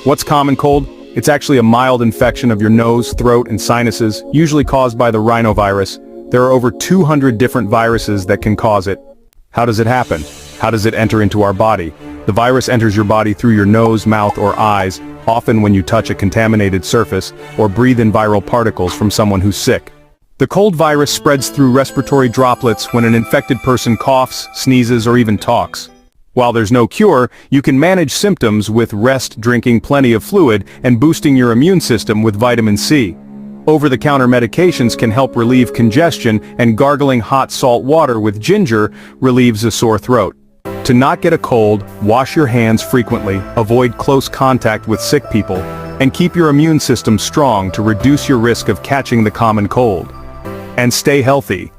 What's common cold? It's actually a mild infection of your nose, throat, and sinuses, usually caused by the rhinovirus. There are over 200 different viruses that can cause it. How does it happen? How does it enter into our body? The virus enters your body through your nose, mouth, or eyes, often when you touch a contaminated surface or breathe in viral particles from someone who's sick. The cold virus spreads through respiratory droplets when an infected person coughs, sneezes, or even talks. While there's no cure, you can manage symptoms with rest, drinking plenty of fluid, and boosting your immune system with vitamin C. Over-the-counter medications can help relieve congestion, and gargling hot salt water with ginger relieves a sore throat. To not get a cold, wash your hands frequently, avoid close contact with sick people, and keep your immune system strong to reduce your risk of catching the common cold. And stay healthy.